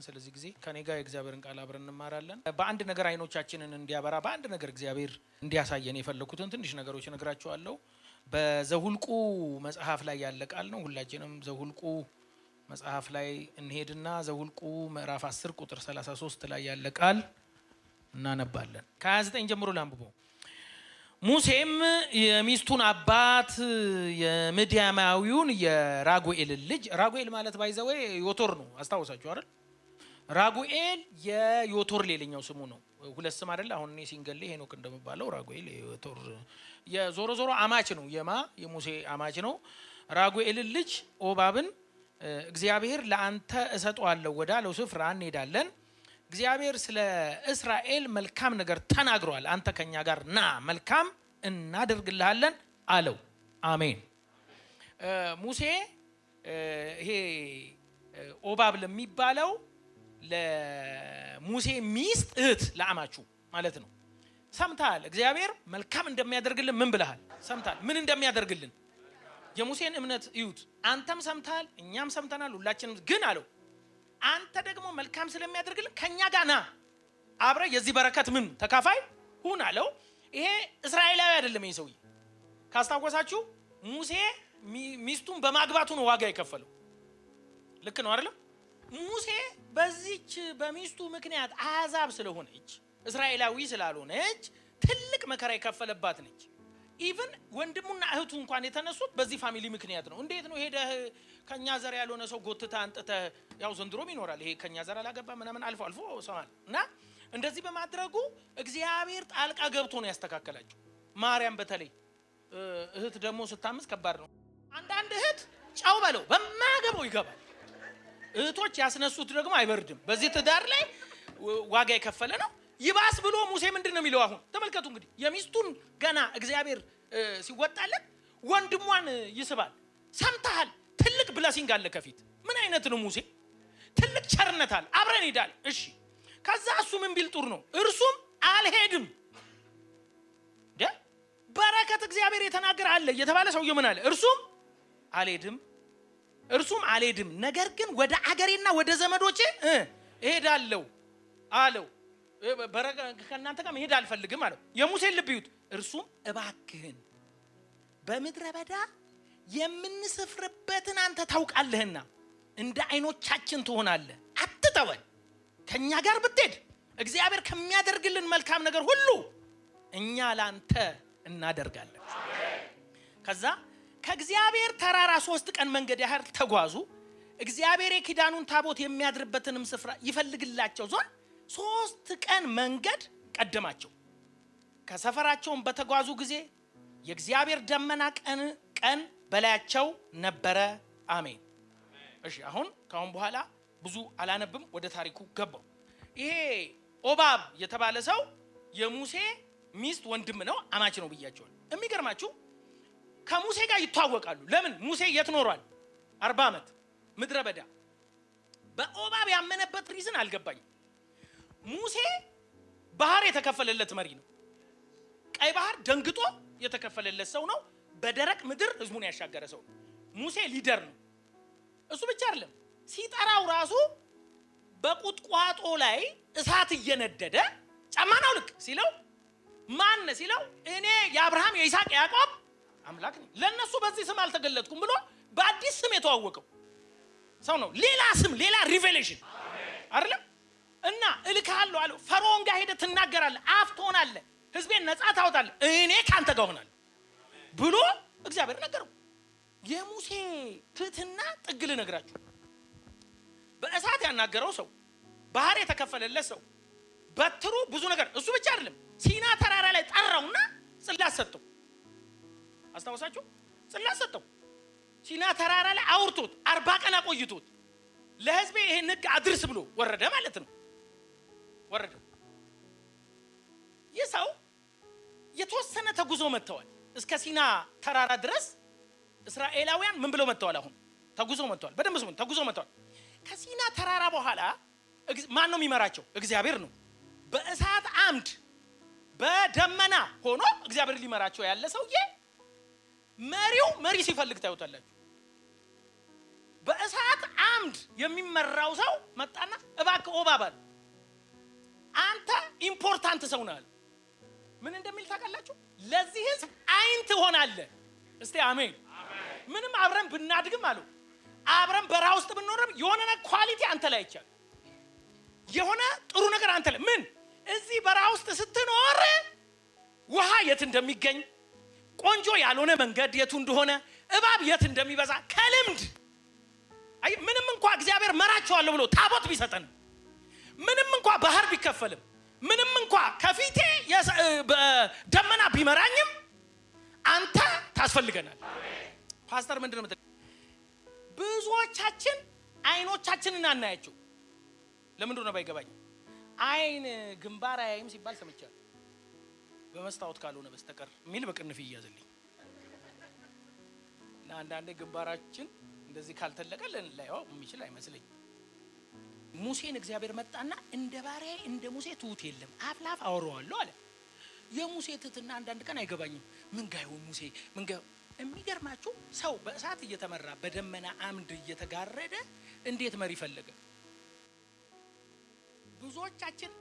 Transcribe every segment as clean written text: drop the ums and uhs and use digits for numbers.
ስለዚህ ጊዜ ከኔ ጋር የእግዚአብሔርን ቃል አብረን እንማራለን። በአንድ ነገር አይኖቻችንን እንዲያበራ በአንድ ነገር እግዚአብሔር እንዲያሳየን የፈለኩትን ትንሽ ነገሮች እነግራችኋለሁ። በዘሁልቁ መጽሐፍ ላይ ያለ ቃል ነው። ሁላችንም ዘሁልቁ መጽሐፍ ላይ እንሄድና ዘሁልቁ ምዕራፍ 10 ቁጥር 33 ላይ ያለ ቃል እናነባለን። ከ29 ጀምሮ ላንብበው። ሙሴም የሚስቱን አባት የምድያማዊውን የራጉኤል ልጅ፣ ራጉኤል ማለት ባይዘው ዮቶር ነው። አስታውሳችሁ አይደል? ራጉኤል የዮቶር ሌላኛው ስሙ ነው። ሁለት ስም አይደል? አሁን እኔ ሲንገል ሄኖክ እንደምባለው ራጉኤል የዮቶር የዞሮ ዞሮ አማች ነው። የሙሴ አማች ነው። ራጉኤል ልጅ ኦባብን እግዚአብሔር ለአንተ እሰጠዋለሁ ወዳለው ስፍራ እንሄዳለን። እግዚአብሔር ስለ እስራኤል መልካም ነገር ተናግሯል። አንተ ከኛ ጋር ና መልካም እናደርግልሃለን አለው። አሜን። ሙሴ ይሄ ኦባብ ለሚባለው ለሙሴ ሚስት እህት ለአማቹ ማለት ነው። ሰምታል እግዚአብሔር መልካም እንደሚያደርግልን ምን ብለሃል? ሰምታል። ምን እንደሚያደርግልን የሙሴን እምነት እዩት። አንተም ሰምታል፣ እኛም ሰምተናል፣ ሁላችንም ግን አለው አንተ ደግሞ መልካም ስለሚያደርግልን ከኛ ጋር ና አብረ የዚህ በረከት ምን ተካፋይ ሁን አለው። ይሄ እስራኤላዊ አይደለም። ይሄ ሰውዬ ካስታወሳችሁ ሙሴ ሚስቱን በማግባቱ ነው ዋጋ የከፈለው። ልክ ነው አይደለም? ሙሴ በዚች በሚስቱ ምክንያት አሕዛብ ስለሆነች እስራኤላዊ ስላልሆነች ትልቅ መከራ የከፈለባት ነች። ኢቭን ወንድሙና እህቱ እንኳን የተነሱት በዚህ ፋሚሊ ምክንያት ነው። እንዴት ነው ሄደህ ከኛ ዘር ያልሆነ ሰው ጎትታ አንጥተ ያው ዘንድሮም ይኖራል ይሄ ከኛ ዘር አላገባ ምናምን አልፎ አልፎ ሰማል እና እንደዚህ በማድረጉ እግዚአብሔር ጣልቃ ገብቶ ነው ያስተካከላቸው። ማርያም በተለይ እህት ደግሞ ስታምስ ከባድ ነው። አንዳንድ እህት ጫው በለው በማገበው ይገባል። እህቶች ያስነሱት ደግሞ አይበርድም። በዚህ ትዳር ላይ ዋጋ የከፈለ ነው። ይባስ ብሎ ሙሴ ምንድነው የሚለው? አሁን ተመልከቱ እንግዲህ የሚስቱን ገና እግዚአብሔር ሲወጣለት ወንድሟን ይስባል። ሰምተሃል? ትልቅ ብለሲንግ አለ ከፊት። ምን አይነት ነው ሙሴ? ትልቅ ቸርነት አለ። አብረን ሄዳል። እሺ ከዛ እሱ ምን ቢል ጥሩ ነው? እርሱም አልሄድም። በረከት እግዚአብሔር የተናገረ አለ የተባለ ሰውዬው ምን አለ? እርሱም አልሄድም፣ ነገር ግን ወደ አገሬና ወደ ዘመዶቼ እሄዳለሁ አለው። ከእናንተ ጋር መሄድ አልፈልግም አለው። የሙሴን ልብ ይዩት። እርሱም እባክህን በምድረ በዳ የምንስፍርበትን አንተ ታውቃለህና እንደ አይኖቻችን ትሆናለህ፣ አትተወን። ከኛ ጋር ብትሄድ እግዚአብሔር ከሚያደርግልን መልካም ነገር ሁሉ እኛ ላንተ እናደርጋለን። ከዛ ከእግዚአብሔር ተራራ 3 ቀን መንገድ ያህል ተጓዙ። እግዚአብሔር የኪዳኑን ታቦት የሚያድርበትንም ስፍራ ይፈልግላቸው ዘንድ 3 ቀን መንገድ ቀደማቸው። ከሰፈራቸውን በተጓዙ ጊዜ የእግዚአብሔር ደመና ቀን በላያቸው ነበረ። አሜን። እሺ አሁን ካሁን በኋላ ብዙ አላነብም፣ ወደ ታሪኩ ገባው። ይሄ ኦባብ የተባለ ሰው የሙሴ ሚስት ወንድም ነው፣ አማች ነው ብያቸዋል። የሚገርማችሁ ከሙሴ ጋር ይተዋወቃሉ። ለምን? ሙሴ የት ኖሯል? 40 ዓመት ምድረ በዳ። በኦባብ ያመነበት ሪዝን አልገባኝም። ሙሴ ባህር የተከፈለለት መሪ ነው። ቀይ ባህር ደንግጦ የተከፈለለት ሰው ነው። በደረቅ ምድር ህዝቡን ያሻገረ ሰው ነው። ሙሴ ሊደር ነው። እሱ ብቻ አይደለም፣ ሲጠራው ራሱ በቁጥቋጦ ላይ እሳት እየነደደ ጫማን አውልቅ ሲለው ማን ሲለው እኔ የአብርሃም የይስሐቅ የያዕቆብ አምላክ ነኝ፣ ለነሱ በዚህ ስም አልተገለጥኩም ብሎ በአዲስ ስም የተዋወቀው ሰው ነው። ሌላ ስም፣ ሌላ ሪቬሌሽን አይደለም። እና እልካለሁ አለው። ፈርዖን ጋር ሄደህ ትናገራለህ፣ አፍ ትሆናለህ፣ ህዝቤን ነፃ ታወጣለህ፣ እኔ ካንተ ጋር ሆናለሁ ብሎ እግዚአብሔር ነገረው። የሙሴ ትህትና ጥግ ልነግራችሁ። በእሳት ያናገረው ሰው፣ ባህር የተከፈለለት ሰው፣ በትሩ ብዙ ነገር። እሱ ብቻ አይደለም፣ ሲና ተራራ ላይ ጠራውና ጽላት ሰጠው። አስታውሳችሁ? ጽላት ሰጠው። ሲና ተራራ ላይ አውርቶት 40 ቀን አቆይቶት ለህዝቤ ይሄን ህግ አድርስ ብሎ ወረደ ማለት ነው። ወረደ። ይህ ሰው የተወሰነ ተጉዞ መጥተዋል። እስከ ሲና ተራራ ድረስ እስራኤላውያን ምን ብለው መጥተዋል? አሁን ተጉዞ መጥተዋል። በደንብ ስሙን፣ ተጉዞ መጥተዋል። ከሲና ተራራ በኋላ ማን ነው የሚመራቸው? እግዚአብሔር ነው። በእሳት አምድ በደመና ሆኖ እግዚአብሔር ሊመራቸው ያለ ሰውዬ መሪ ሲፈልግ ታዩታላችሁ። በእሳት አምድ የሚመራው ሰው መጣና እባክህ ኦባባል አንተ ኢምፖርታንት ሰው ነህ። ምን እንደሚል ታውቃላችሁ? ለዚህ ህዝብ አይን ትሆናለህ። እስቲ አሜን። ምንም አብረን ብናድግም አሉ አብረን በረሃ ውስጥ ብንኖርም የሆነ ኳሊቲ አንተ ላይ ይቻል የሆነ ጥሩ ነገር አንተ ላይ ምን እዚህ በረሃ ውስጥ ስትኖር ውሃ የት እንደሚገኝ ቆንጆ ያልሆነ መንገድ የቱ እንደሆነ እባብ የት እንደሚበዛ ከልምድ አይ ምንም እንኳን እግዚአብሔር መራቸዋለሁ ብሎ ታቦት ቢሰጠን ምንም እንኳን ባህር ቢከፈልም ምንም እንኳን ከፊቴ ደመና ቢመራኝም አንተ ታስፈልገናል። ፓስተር ምንድነው ብዙዎቻችን አይኖቻችንን አናያቸው። ለምንድን ነው ባይገባኝ አይን ግንባር አያይም ሲባል ሰምቻለሁ። በመስታወት ካልሆነ በስተቀር ሚል በቅንፍ ይያዝልኝ እና አንዳንዴ ግንባራችን እንደዚህ ካልተለቀለን ላይው የሚችል አይመስልኝ። ሙሴን እግዚአብሔር መጣና እንደ ባሪያዬ እንደ ሙሴ ትሁት የለም አፍላፍ አወራዋለሁ አለ። የሙሴ ትህትና አንዳንድ ቀን አይገባኝም። ምን ጋር ይሁን ሙሴ ምን ጋር የሚገርማችሁ ሰው በእሳት እየተመራ በደመና አምድ እየተጋረደ እንዴት መሪ ፈለገ? ብዙዎቻችን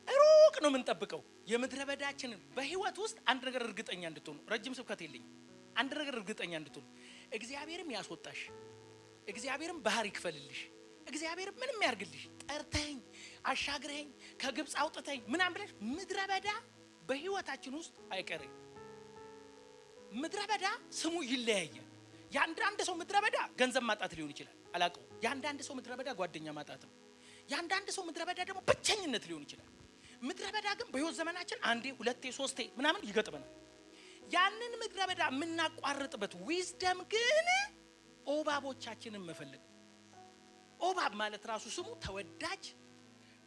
ሩቅ ነው የምንጠብቀው የምድረ በዳችንን በህይወት ውስጥ አንድ ነገር እርግጠኛ እንድትሆኑ ረጅም ስብከት የለኝም። አንድ ነገር እርግጠኛ እንድትሆኑ እግዚአብሔርም ያስወጣሽ እግዚአብሔርም ባህር ይክፈልልሽ እግዚአብሔር ምንም ያርግልሽ ጠርተኝ አሻግረኝ ከግብጽ አውጥተኝ ምናም ብለሽ ምድረ በዳ በህይወታችን ውስጥ አይቀርም። ምድረ በዳ ስሙ ይለያያል። ያንዳንድ ሰው ምድረ በዳ ገንዘብ ማጣት ሊሆን ይችላል አላቀው። ያንዳንድ ሰው ምድረ በዳ ጓደኛ ማጣት ነው። ያንዳንድ ሰው ምድረ በዳ ደግሞ ብቸኝነት ሊሆን ይችላል። ምድረ በዳ ግን በህይወት ዘመናችን አንዴ ሁለቴ ሶስቴ ምናምን ይገጥመናል። ያንን ምድረ በዳ የምናቋርጥበት ዊዝደም ግን ኦባቦቻችንን መፈለግ። ኦባብ ማለት ራሱ ስሙ ተወዳጅ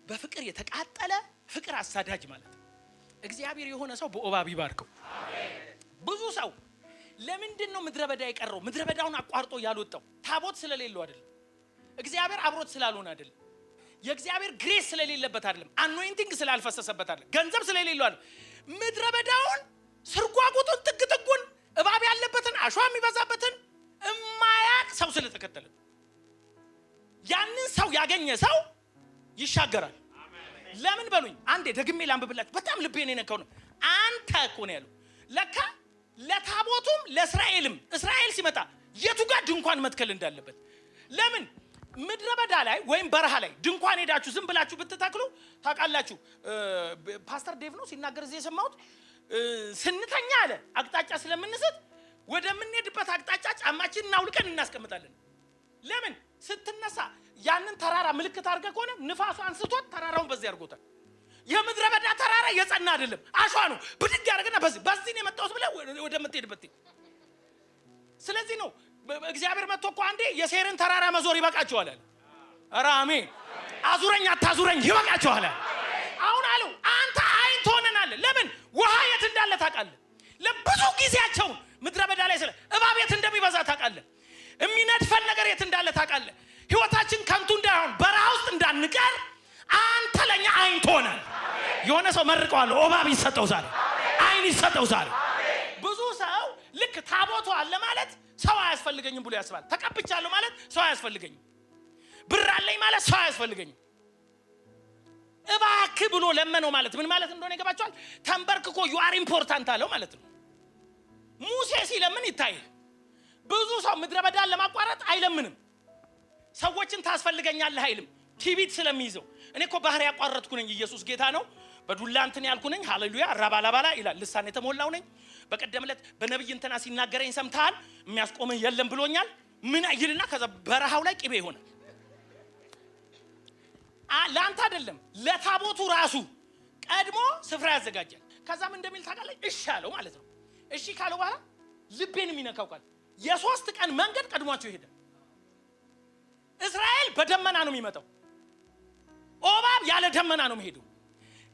በፍቅር የተቃጠለ ፍቅር አሳዳጅ ማለት። እግዚአብሔር የሆነ ሰው በኦባብ ይባርከው። አሜን። ብዙ ሰው ለምንድን ነው ምድረ በዳ የቀረው? ምድረ በዳውን አቋርጦ ያልወጣው ታቦት ስለሌለው አይደለም። እግዚአብሔር አብሮት ስላልሆነ አይደለም። የእግዚአብሔር ግሬስ ስለሌለበት አይደለም። አኖይንቲንግ ስላልፈሰሰበት አይደለም። ገንዘብ ስለሌለው አይደለም። ምድረ በዳውን ስርጓጉጡን ጥግጥጉን እባብ ያለበትን አሸዋ የሚበዛበትን እማያቅ ሰው ስለተከተለ ያንን ሰው ያገኘ ሰው ይሻገራል። ለምን በሉኝ አንዴ ደግሜ ላንብብላችሁ። በጣም ልቤን የነካው ነው። አንተ እኮ ነው ያለው ለካ ለታቦቱም ለእስራኤልም እስራኤል ሲመጣ የቱ ጋር ድንኳን መትከል እንዳለበት። ለምን ምድረ በዳ ላይ ወይም በረሃ ላይ ድንኳን ሄዳችሁ ዝም ብላችሁ ብትተክሉ ታውቃላችሁ። ፓስተር ዴቭ ነው ሲናገር እዚህ የሰማሁት። ስንተኛ አለ አቅጣጫ ስለምንስት ወደምንሄድበት አቅጣጫ ጫማችንን አውልቀን እናስቀምጣለን። ለምን ስትነሳ ያንን ተራራ ምልክት አድርገህ ከሆነ ንፋሱ አንስቶት ተራራውን በዚህ አድርጎታል። የምድረ በዳ ተራራ የጸና አይደለም አሸዋ ነው። ብድግ ያደርግና በዚህ ነው የመጣሁት ብለህ ወደምትሄድበት። ስለዚህ ነው እግዚአብሔር መጥቶ እኮ አንዴ የሴርን ተራራ መዞር ይበቃቸዋል አለ። ኧረ አሜን። አዙረኝ አታዙረኝ ይበቃቸዋል አለ። አሁን አለው አንተ አይን ትሆነናለህ። ለምን ውሃ የት እንዳለ ታውቃለህ። ለብዙ ጊዜያቸው ምድረ በዳ ላይ ስለ እባብ የት እንደሚበዛ ታውቃለህ። የሚነድፈን ነገር የት እንዳለ ታውቃለህ። ህይወታችን ከንቱ እንዳይሆን በረሃ ውስጥ እንዳንቀር አንተ ለኛ አይን ትሆናለህ። የሆነ ሰው መርቀዋል። እባብ ይሰጠው ዛሬ አይን ይሰጠው ዛሬ። ብዙ ሰው ልክ ታቦቱ አለ ማለት ሰው አያስፈልገኝም ብሎ ያስባል። ተቀብቻለሁ ማለት ሰው አያስፈልገኝም። ብር አለኝ ማለት ሰው አያስፈልገኝም። እባክህ ብሎ ለመነው ማለት ምን ማለት እንደሆነ ይገባችኋል? ተንበርክኮ you are important አለው ማለት ነው። ሙሴ ሲለምን ይታያል። ብዙ ሰው ምድረ በዳን ለማቋረጥ አይለምንም። ሰዎችን ታስፈልገኛለህ አይልም። ቲቢት ስለሚይዘው እኔ እኮ ባህር ያቋረጥኩ ነኝ ኢየሱስ ጌታ ነው በዱላ እንትን ያልኩ ነኝ ሃሌሉያ ራባላባላ ይላል። ልሳን የተሞላው ነኝ። በቀደምለት በነብይ እንትና ሲናገረኝ ሰምተሃል የሚያስቆምህ የለም ብሎኛል። ምን አይልና ከዛ በረሃው ላይ ቅቤ ሆነ። ላንተ አይደለም ለታቦቱ ራሱ ቀድሞ ስፍራ ያዘጋጃል። ከዛም እንደሚል ታውቃለህ እሺ አለው ማለት ነው። እሺ ካለው በኋላ ልቤን የሚነካው ቃል የሶስት ቀን መንገድ ቀድሟቸው ይሄዳል። እስራኤል በደመና ነው የሚመጣው። ኦባብ ያለ ደመና ነው የሚሄደው።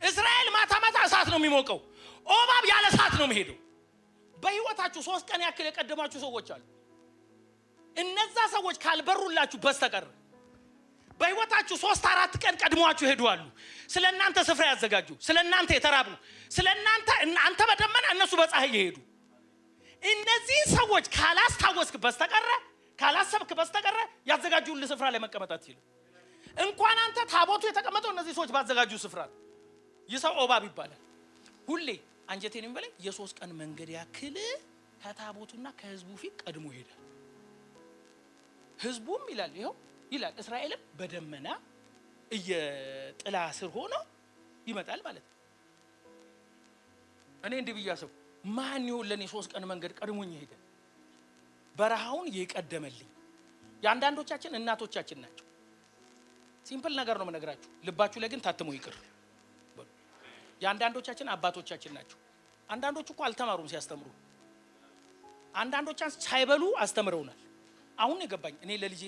እስራኤል ማታ ማታ እሳት ነው የሚሞቀው። ኦባብ ያለ እሳት ነው የሚሄደው። በህይወታችሁ 3 ቀን ያክል የቀደማችሁ ሰዎች አሉ። እነዛ ሰዎች ካልበሩላችሁ በስተቀር በህይወታችሁ 3-4 ቀን ቀድሟችሁ ሄዱአሉ። ስለናንተ ስፍራ ያዘጋጁ፣ ስለናንተ የተራቡ፣ ስለናንተ አንተ በደመና እነሱ በፀሐይ ይሄዱ። እነዚህ ሰዎች ካላስታወስክ በስተቀር ካላሰብክ በስተቀር ያዘጋጁልህ ስፍራ ላይ መቀመጥ አትችልም። እንኳን አንተ ታቦቱ የተቀመጠው እነዚህ ሰዎች ባዘጋጁ ስፍራ ይሰው ኦባብ ይባላል። ሁሌ አንጀቴን የሚበላኝ የ3 ቀን መንገድ ያክል ከታቦቱና ከህዝቡ ፊት ቀድሞ ይሄዳል። ህዝቡም ይላል እስራኤልም በደመና እየጥላ ስር ሆኖ ይመጣል ማለት ነው። እኔ እንዲህ ብያሰው ማን ይሁን ለኔ 3 ቀን መንገድ ቀድሞኝ ይሄደ በረሃውን ይቀደመልኝ። ያንዳንዶቻችን እናቶቻችን ናቸው። ሲምፕል ነገር ነው መነግራችሁ፣ ልባችሁ ላይ ግን ታትሞ ይቅር። ያንዳንዶቻችን አባቶቻችን ናቸው። አንዳንዶቹ እኮ አልተማሩም ሲያስተምሩ፣ አንዳንዶቻችን ሳይበሉ አስተምረውናል። አሁን የገባኝ እኔ ለልጄ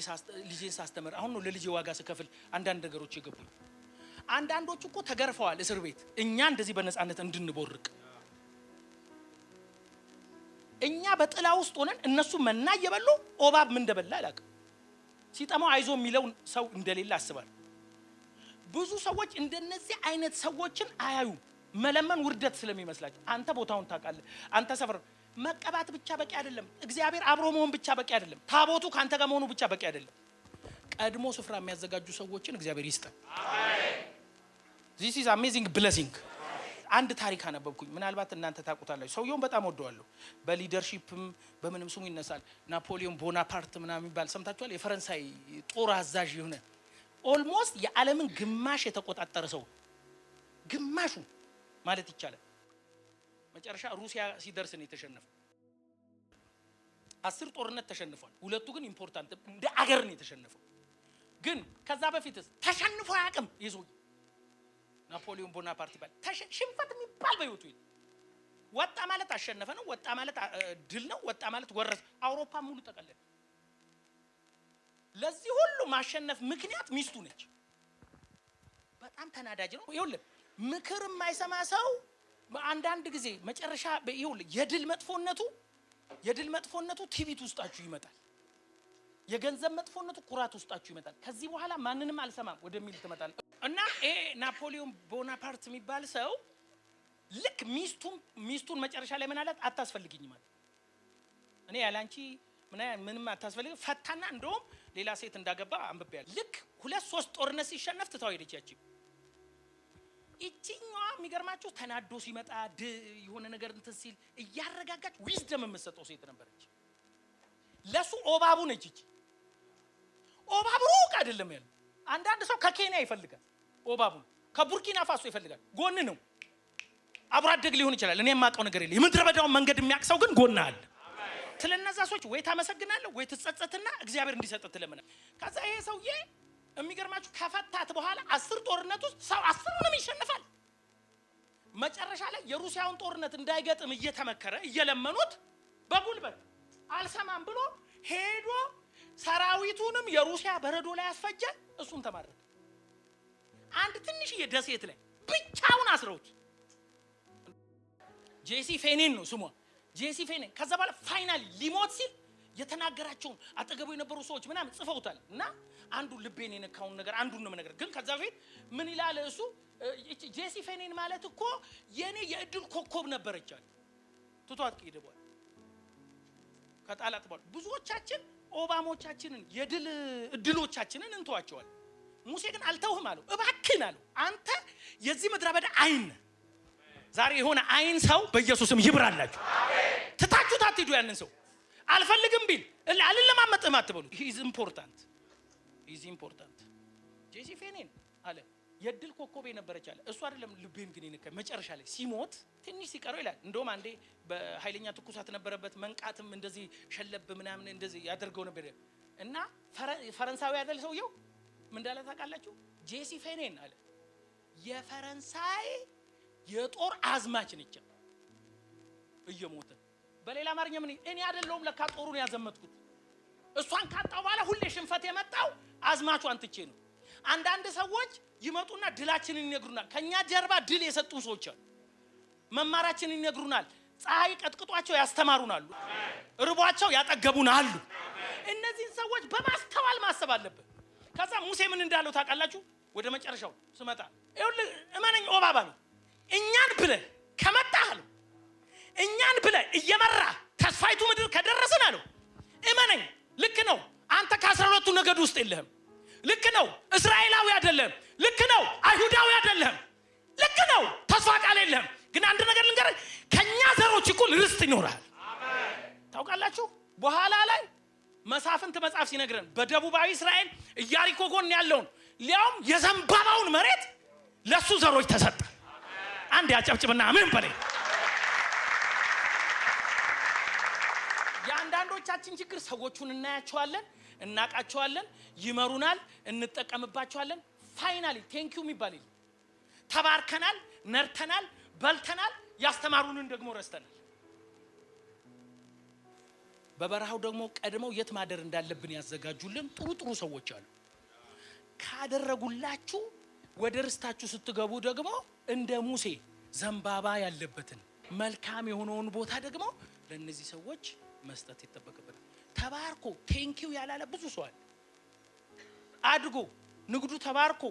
ሳስተምር አሁን ነው ለልጄ ዋጋ ስከፍል አንዳንድ ነገሮች የገቡኝ። አንዳንዶቹ እኮ ተገርፈዋል እስር ቤት፣ እኛ እንደዚህ በነፃነት እንድንቦርቅ። እኛ በጥላ ውስጥ ሆነን እነሱ መና እየበሉ ኦባብ ምን እንደበላ አላውቅም። ሲጠማው አይዞ የሚለው ሰው እንደሌለ አስባለሁ። ብዙ ሰዎች እንደነዚህ አይነት ሰዎችን አያዩ፣ መለመን ውርደት ስለሚመስላቸው። አንተ ቦታውን ታውቃለህ። አንተ ሰፈር መቀባት ብቻ በቂ አይደለም። እግዚአብሔር አብሮ መሆን ብቻ በቂ አይደለም። ታቦቱ ካንተ ጋር መሆኑ ብቻ በቂ አይደለም። ቀድሞ ስፍራ የሚያዘጋጁ ሰዎችን እግዚአብሔር ይስጠን። አሜን። This is amazing blessing። አንድ ታሪክ አነበብኩኝ፣ ምናልባት እናንተ ታውቁታላችሁ። ሰውየውን በጣም ወደዋለሁ። በሊደርሺፕም በምንም ስሙ ይነሳል። ናፖሊዮን ቦናፓርት ምናምን የሚባል ሰምታችኋል? የፈረንሳይ ጦር አዛዥ የሆነ ኦልሞስት የዓለምን ግማሽ የተቆጣጠረ ሰው፣ ግማሹ ማለት ይቻላል። መጨረሻ ሩሲያ ሲደርስ ነው የተሸነፈው። 10 ጦርነት ተሸንፏል። 2ቱ ግን ኢምፖርታንት እንደ አገር ነው የተሸነፈው። ግን ከዛ በፊትስ ተሸንፎ አያውቅም። ይዞ ናፖሊዮን ቦናፓርት ይባል። ሽንፈት የሚባል በህይወቱ ወጣ ማለት አሸነፈ ነው። ወጣ ማለት ድል ነው። ወጣ ማለት ወረሰ። አውሮፓ ሙሉ ጠቀለለ። ለዚህ ሁሉ ማሸነፍ ምክንያት ሚስቱ ነች። በጣም ተናዳጅ ነው። ይኸውልህ ምክር የማይሰማ ሰው አንዳንድ ጊዜ መጨረሻ ይኸውልህ የድል መጥፎነቱ ትዕቢት ውስጣችሁ ይመጣል። የገንዘብ መጥፎነቱ ኩራት ውስጣችሁ ይመጣል። ከዚህ በኋላ ማንንም አልሰማም ወደሚል ትመጣል። እና ናፖሊዮን ቦናፓርት የሚባል ሰው ልክ ሚስቱን መጨረሻ ላይ ምን አላት? አታስፈልግኝም ማለት እኔ ያላንቺ ምንም አታስፈልግ ፈታና እንደውም ሌላ ሴት እንዳገባ አንብቤያለሁ። ልክ 2-3 ጦርነት ሲሸነፍ ትታው ሄደች። እቺኛዋ የሚገርማችሁ ተናዶ ሲመጣ የሆነ ነገር እንትን ሲል እያረጋጋች ዊዝደም የምትሰጠው ሴት ነበረች። ለሱ ኦባቡ ነች። እቺ ኦባቡ ሩቅ አይደለም ያለው። አንዳንድ ሰው ከኬንያ ይፈልጋል ኦባቡ፣ ከቡርኪና ፋሶ ይፈልጋል። ጎን ነው፣ አብሮ አደግ ሊሆን ይችላል። እኔ የማውቀው ነገር የለም። የምድረ በዳውን መንገድ የሚያቅሰው ግን ጎን አለ። ስለነዛ ሰዎች ወይ ታመሰግናለህ ወይ ትጸጸትና እግዚአብሔር እንዲሰጥ ትለምናለህ። ከዛ ይሄ ሰውዬ የሚገርማችሁ ከፈታት በኋላ 10 ጦርነት ውስጥ ሰው 10ንም ይሸነፋል። መጨረሻ ላይ የሩሲያውን ጦርነት እንዳይገጥም እየተመከረ እየለመኑት በጉልበት አልሰማም ብሎ ሄዶ ሰራዊቱንም የሩሲያ በረዶ ላይ ያስፈጀ፣ እሱም ተማረከ። አንድ ትንሽዬ ደሴት ላይ ብቻውን አስረውት። ጄሲ ፌኔን ነው ስሟ፣ ጄሲ ፌኔን። ከዛ በኋላ ፋይናሊ ሊሞት ሲል የተናገራቸውን አጠገቡ የነበሩ ሰዎች ምናምን ጽፈውታል። እና አንዱ ልቤን የነካውን ነገር አንዱን ነው ነገር። ግን ከዛ በፊት ምን ይላል እሱ? ጄሲ ፌኔን ማለት እኮ የኔ የእድል ኮከብ ነበረች አለ። ትቷት ከሄደ በኋላ ከጣላት በኋላ ብዙዎቻችን ኦባሞቻችንን የድል እድሎቻችንን እንተዋቸዋል። ሙሴ ግን አልተውህም አለው። እባክህን አለው፣ አንተ የዚህ ምድረ በዳ አይን። ዛሬ የሆነ አይን ሰው በኢየሱስም ይብራላችሁ። ትታችሁት አትሂዱ። ያንን ሰው አልፈልግም ቢል አልለማመጥም አትበሉ። ኢዝ ኢምፖርታንት። ጄሲ ፌኔን አለ የድል ኮከቤ ነበረች አለ። እሱ አይደለም ልቤን ግን ይነካ። መጨረሻ ላይ ሲሞት ትንሽ ሲቀረው ይላል እንደውም አንዴ በኃይለኛ ትኩሳት ነበረበት፣ መንቃትም እንደዚህ ሸለብ ምናምን እንደዚህ ያደርገው ነበር። እና ፈረንሳዊ አይደል ሰውየው ምን እንዳለ ታውቃላችሁ? ጄሲ ፌኔን አለ የፈረንሳይ የጦር አዝማች ነች እየሞተ። በሌላ አማርኛ ምን እኔ አይደለሁም ለካ ጦሩን ያዘመትኩት፣ እሷን ካጣው በኋላ ሁሌ ሽንፈት የመጣው አዝማቿን ትቼ ነው። አንዳንድ ሰዎች ይመጡና ድላችንን ይነግሩናል። ከኛ ጀርባ ድል የሰጡን ሰዎች አሉ። መማራችንን ይነግሩናል። ፀሐይ ቀጥቅጧቸው ያስተማሩናል። ርቧቸው ያጠገቡን አሉ። እነዚህን ሰዎች በማስተዋል ማሰብ አለብን። ከዛ ሙሴ ምን እንዳለው ታውቃላችሁ? ወደ መጨረሻው ስመጣ ይኸውልህ እመነኝ ኦባባ ነው እኛን ብለህ ከመጣህ አለው፣ እኛን ብለህ እየመራ ተስፋይቱ ምድር ከደረስን አለው፣ እመነኝ ልክ ነው አንተ ከ12ቱ ነገ ነገድ ውስጥ የለህም። ልክ ነው። እስራኤላዊ አይደለም። ልክ ነው። አይሁዳዊ አይደለም። ልክ ነው። ተስፋ ቃል የለህም። ግን አንድ ነገር ልንገርህ፣ ከኛ ዘሮች እኩል ርስት ይኖራል። ታውቃላችሁ በኋላ ላይ መሳፍንት መጽሐፍ ሲነግረን በደቡባዊ እስራኤል ኢያሪኮ ጎን ያለውን ሊያውም የዘንባባውን መሬት ለሱ ዘሮች ተሰጠ። አንድ ያጨብጭብና አሜን በለኝ። የአንዳንዶቻችን ችግር ሰዎቹን እናያቸዋለን፣ እናቃቸዋለን፣ ይመሩናል፣ እንጠቀምባቸዋለን። ፋይናሊ ቴንኪው የሚባል የለም። ተባርከናል፣ ነርተናል፣ በልተናል፣ ያስተማሩንን ደግሞ ረስተናል። በበረሃው ደግሞ ቀድመው የት ማደር እንዳለብን ያዘጋጁልን ጥሩ ጥሩ ሰዎች አሉ። ካደረጉላችሁ ወደ ርስታችሁ ስትገቡ ደግሞ እንደ ሙሴ ዘንባባ ያለበትን መልካም የሆነውን ቦታ ደግሞ ለነዚህ ሰዎች መስጠት ይተበከበታል። ተባርኮ ቴንኪው ያላለ ብዙ ሰው አለ። አድጎ ንግዱ ተባርኮ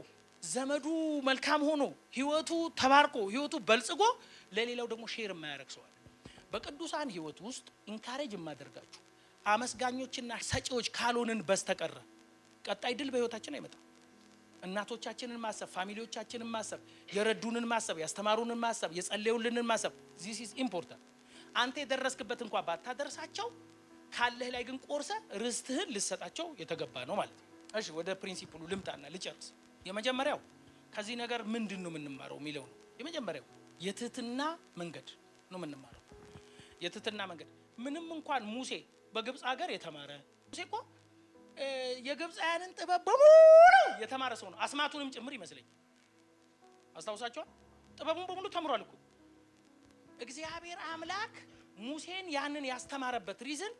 ዘመዱ መልካም ሆኖ ህይወቱ ተባርኮ ህይወቱ በልጽጎ ለሌላው ደግሞ ሼር የማያደርግ ሰው አለ። በቅዱሳን ህይወት ውስጥ ኢንካሬጅ የማደርጋችሁ አመስጋኞችና ሰጪዎች ካልሆንን በስተቀር ቀጣይ ድል በህይወታችን አይመጣም። እናቶቻችንን ማሰብ፣ ፋሚሊዎቻችንን ማሰብ፣ የረዱንን ማሰብ፣ ያስተማሩንን ማሰብ፣ የጸለዩልንን ማሰብ this is important። አንተ የደረስክበት እንኳን ባታደርሳቸው ካለህ ላይ ግን ቆርሰ ርስትህን ልሰጣቸው የተገባ ነው ማለት ነው። እሺ ወደ ፕሪንሲፕሉ ልምጣና ልጨርስ። የመጀመሪያው ከዚህ ነገር ምንድነው የምንማረው የሚለው ነው። የመጀመሪያው የትህትና መንገድ ነው የምንማረው። የትህትና መንገድ ምንም እንኳን ሙሴ በግብጽ ሀገር የተማረ ሙሴ እኮ የግብጻውያንን ጥበብ በሙሉ የተማረ ሰው ነው። አስማቱንም ጭምር ይመስለኝ አስታውሳችኋል። ጥበቡን በሙሉ ተምሯል እኮ። እግዚአብሔር አምላክ ሙሴን ያንን ያስተማረበት ሪዝን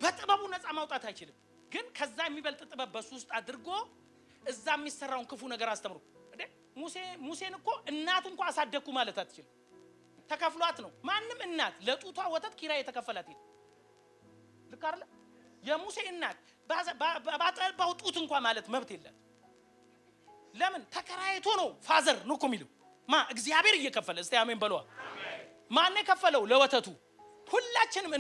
በጥበቡ ነፃ ማውጣት አይችልም፣ ግን ከዛ የሚበልጥ ጥበብ በሱ ውስጥ አድርጎ እዛ የሚሰራውን ክፉ ነገር አስተምሮ እንዴ ሙሴን እኮ እናቱ እንኳን አሳደኩ ማለት አትችልም። ተከፍሏት ነው። ማንም እናት ለጡቷ ወተት ኪራይ የተከፈላት ይል ልክ አይደል? የሙሴ እናት ባጠባው ጡት እንኳን ማለት መብት የለም። ለምን ተከራይቶ ነው? ፋዘር ነው እኮ የሚለው እግዚአብሔር እየከፈለ። እስቲ አሜን በለዋ። ማን የከፈለው? ለወተቱ። ሁላችንም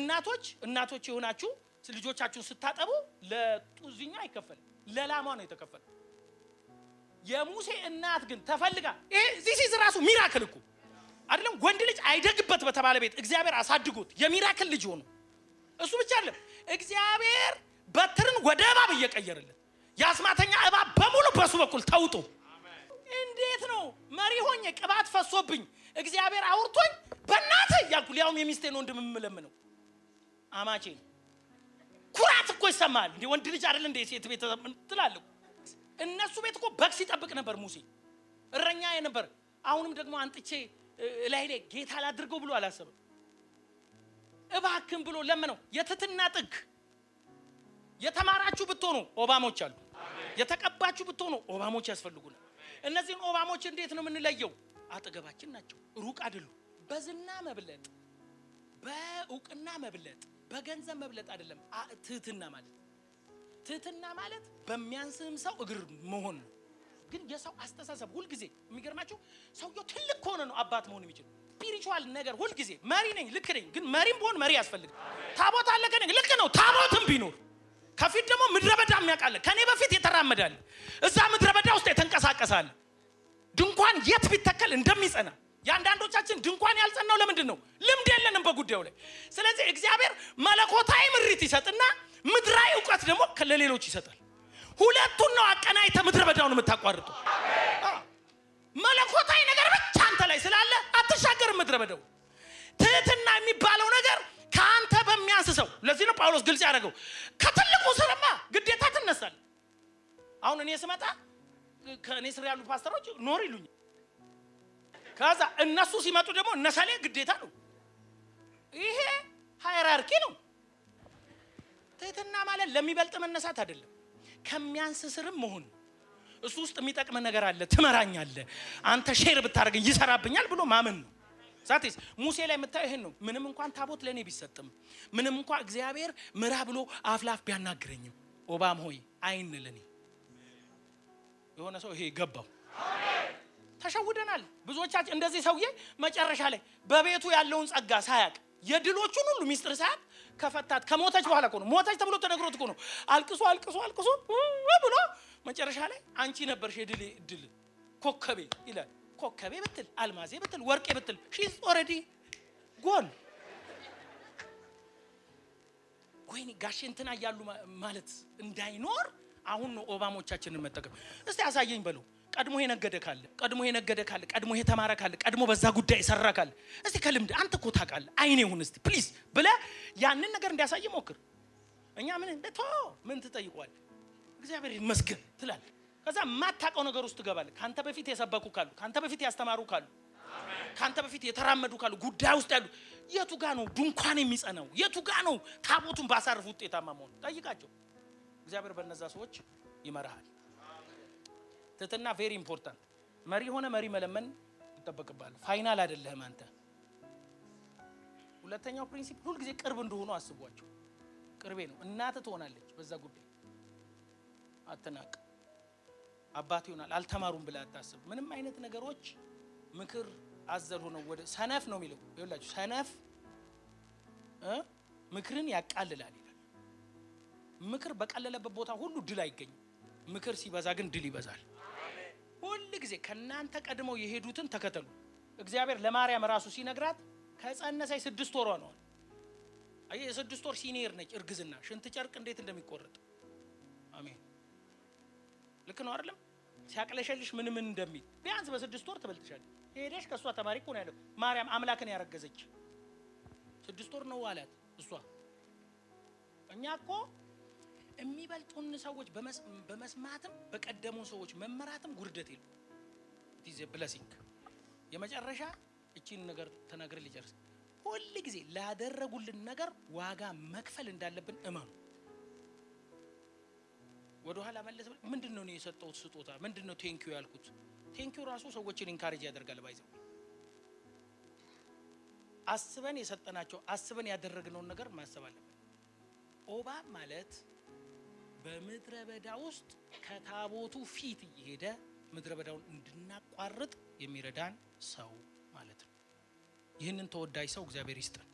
እናቶች የሆናችሁ ልጆቻችሁን ስታጠቡ ለጡዝኛ አይከፈልም፣ ለላሟ ነው የተከፈለው። የሙሴ እናት ግን ተፈልጋ this is ራሱ ሚራክል እኮ አይደለም? ወንድ ልጅ አይደግበት በተባለ ቤት እግዚአብሔር አሳድጎት የሚራክል ልጅ ሆኖ እሱ ብቻ አይደለም፣ እግዚአብሔር በትርን ወደ እባብ እየቀየረለት ያስማተኛ እባብ በሙሉ በሱ በኩል ተውጦ እንዴት ነው መሪ ሆኜ ቅባት ፈሶብኝ እግዚአብሔር አውርቶኝ በእናትህ እያልኩ ሊያውም የሚስቴን ወንድም የምለምነው አማቼ ነው። ኩራት እኮ ይሰማል። እንዴ ወንድ ልጅ አይደል እንዴ ሴት ቤት ትላለህ። እነሱ ቤት እኮ በግ ሲጠብቅ ነበር ሙሴ፣ እረኛ ነበር። አሁንም ደግሞ አንጥቼ ላይ ጌታ ላድርገው ብሎ አላሰበም። እባክን ብሎ ለምነው። የትህትና ጥግ። የተማራችሁ ብትሆኑ ኦባሞች አሉ፣ የተቀባችሁ ብትሆኑ ኦባሞች ያስፈልጉናል። እነዚህን ኦባሞች እንዴት ነው የምንለየው? አጠገባችን ናቸው፣ ሩቅ አይደሉም። በዝና መብለጥ፣ በእውቅና መብለጥ፣ በገንዘብ መብለጥ አይደለም ትህትና ማለት በሚያንስም ሰው እግር መሆን ነው። ግን የሰው አስተሳሰብ ሁልጊዜ የሚገርማችሁ ሰውየው ትልቅ ከሆነ ነው አባት መሆን የሚችለው። ስፒሪቹዋል ነገር ሁልጊዜ መሪ ነኝ ልክ ነኝ፣ ግን መሪም ቢሆን መሪ ያስፈልጋል። ታቦት አለ ከኔ ልክ ነው። ታቦትም ቢኖር ከፊት ደግሞ ምድረ በዳ የሚያውቃለ ከኔ በፊት የተራመዳለ እዛ ምድረ በዳ ውስጥ የተንቀሳቀሳለ ድንኳን የት ቢተከል እንደሚጸና። ያንዳንዶቻችን ድንኳን ያልጸናው ለምንድን ነው? ልምድ የለንም በጉዳዩ ላይ። ስለዚህ እግዚአብሔር መለኮታዊ ምሪት ይሰጥና ምድራዊ ዕውቀት ደግሞ ለሌሎች ይሰጣል። ሁለቱን ነው አቀናይተ ምድረ በዳውን የምታቋርጠው። መለኮታዊ ነገር ብቻ አንተ ላይ ስላለ አትሻገርም ምድረ በዳው። ትህትና የሚባለው ነገር ከአንተ በሚያንስ ሰው። ለዚህ ነው ጳውሎስ ግልጽ ያደረገው ከትልቁ ስርማ ግዴታ ትነሳል። አሁን እኔ ስመጣ ከእኔ ስር ያሉ ፓስተሮች ኖር ይሉኝ፣ ከዛ እነሱ ሲመጡ ደግሞ እነሰሌ ግዴታ ነው። ይሄ ሃይራርኪ ነው። ትህትና ማለት ለሚበልጥ መነሳት አይደለም፣ ከሚያንስ ስርም መሆን። እሱ ውስጥ የሚጠቅም ነገር አለ፣ ትመራኛለህ፣ አንተ ሼር ብታደርገኝ ይሰራብኛል ብሎ ማመን ነው። ዛቴስ ሙሴ ላይ የምታየው ይሄን ነው። ምንም እንኳን ታቦት ለኔ ቢሰጥም፣ ምንም እንኳን እግዚአብሔር ምራ ብሎ አፍላፍ ቢያናግረኝም፣ ኦባም ሆይ አይን ለኔ የሆነ ሰው ይሄ ገባው። ተሸውደናል ብዙዎቻችን። እንደዚህ ሰውዬ መጨረሻ ላይ በቤቱ ያለውን ጸጋ ሳያቅ የድሎቹን ሁሉ ሚስጥር ሳያቅ ከፈታት ከሞተች በኋላ እኮ ነው። ሞተች ተብሎ ተነግሮት እኮ ነው። አልቅሶ ብሎ መጨረሻ ላይ አንቺ ነበርሽ የድል ኮከቤ ይላል። ኮከቤ ብትል አልማዜ ብትል ወርቄ ብትል ሺዝ ኦሬዲ ጎል። ወይኔ ጋሼ እንትና እያሉ ማለት እንዳይኖር አሁን ነው ኦባሞቻችንን መጠቀም። እስቲ አሳየኝ በለው። ቀድሞ የነገደ ካለ ቀድሞ የተማረ ካለ ቀድሞ በዛ ጉዳይ የሰራ ካለ እስቲ ከልምድ አንተ እኮ ታውቃለህ አይኔ ሁን እስቲ ፕሊዝ ብለህ ያንን ነገር እንዲያሳይ ሞክር። እኛ ምን ትጠይቋል? እግዚአብሔር ይመስገን ትላለህ። ከዛ ማታውቀው ነገር ውስጥ ትገባለህ። ካንተ በፊት የሰበኩ ካሉ፣ ካንተ በፊት ያስተማሩ ካሉ፣ ካንተ በፊት የተራመዱ ካሉ ጉዳይ ውስጥ ያሉ የቱ ጋ ነው ድንኳን የሚጸናው? የቱ ጋ ነው ታቦቱን ባሳርፍ ውጤታማ መሆን? ጠይቃቸው። እግዚአብሔር በእነዛ ሰዎች ይመራሃል። ትህትና ቬሪ ኢምፖርታንት። መሪ መለመን ይጠበቅብሃል። ፋይናል አይደለህም አንተ። ሁለተኛው ፕሪንሲፕል ሁሉ ጊዜ ቅርብ እንደሆኑ አስቧቸው። ቅርቤ ነው። እናት ትሆናለች በዛ ጉዳይ አትናቅ። አባት ይሆናል አልተማሩም ብለህ አታስብ። ምንም አይነት ነገሮች ምክር አዘል ሆነው ወደ ሰነፍ ነው የሚለው። ይኸውላችሁ ሰነፍ ምክርን ያቃልላል ይላል። ምክር በቀለለበት ቦታ ሁሉ ድል አይገኝም። ምክር ሲበዛ ግን ድል ይበዛል። ሁሉ ጊዜ ከናንተ ቀድመው የሄዱትን ተከተሉ። እግዚአብሔር ለማርያም ራሱ ሲነግራት ከጸነሰች 6 ወሯ ነው። አይ የ6 ወር ሲኒየር ነች እርግዝና። ሽንት ጨርቅ እንዴት እንደሚቆረጥ አሜን። ልክ ነው አይደለም? ሲያቅለሸልሽ ምን እንደሚል ቢያንስ በ6 ወር ትበልጥሻለች። ሄደሽ ከሷ ተማሪ እኮ ነው ያለው። ማርያም አምላክን ያረገዘች 6 ወር ነው አላት እሷ። እኛ እኮ የሚበልጡን ሰዎች በመስማትም በቀደሙ ሰዎች መመራትም ጉርደት የለው። ዲዜ ብለሲንግ የመጨረሻ እቺን ነገር ተናግረ ልጨርስ። ሁሉ ጊዜ ላደረጉልን ነገር ዋጋ መክፈል እንዳለብን እመኑ። ወደ ኋላ መለስ ምንድነው ነው የሰጠሁት ስጦታ? ምንድነው ቴንኪው ያልኩት? ቴንኪው ራሱ ሰዎችን ኢንካሬጅ ያደርጋል። ባይዘው አስበን የሰጠናቸው አስበን ያደረግነውን ነገር ማሰብ አለብን። ኦባ ማለት በምድረ በዳ ውስጥ ከታቦቱ ፊት እየሄደ ምድረ በዳውን እንድናቋርጥ የሚረዳን ሰው ማለት ነው። ይህንን ተወዳጅ ሰው እግዚአብሔር ይስጠን።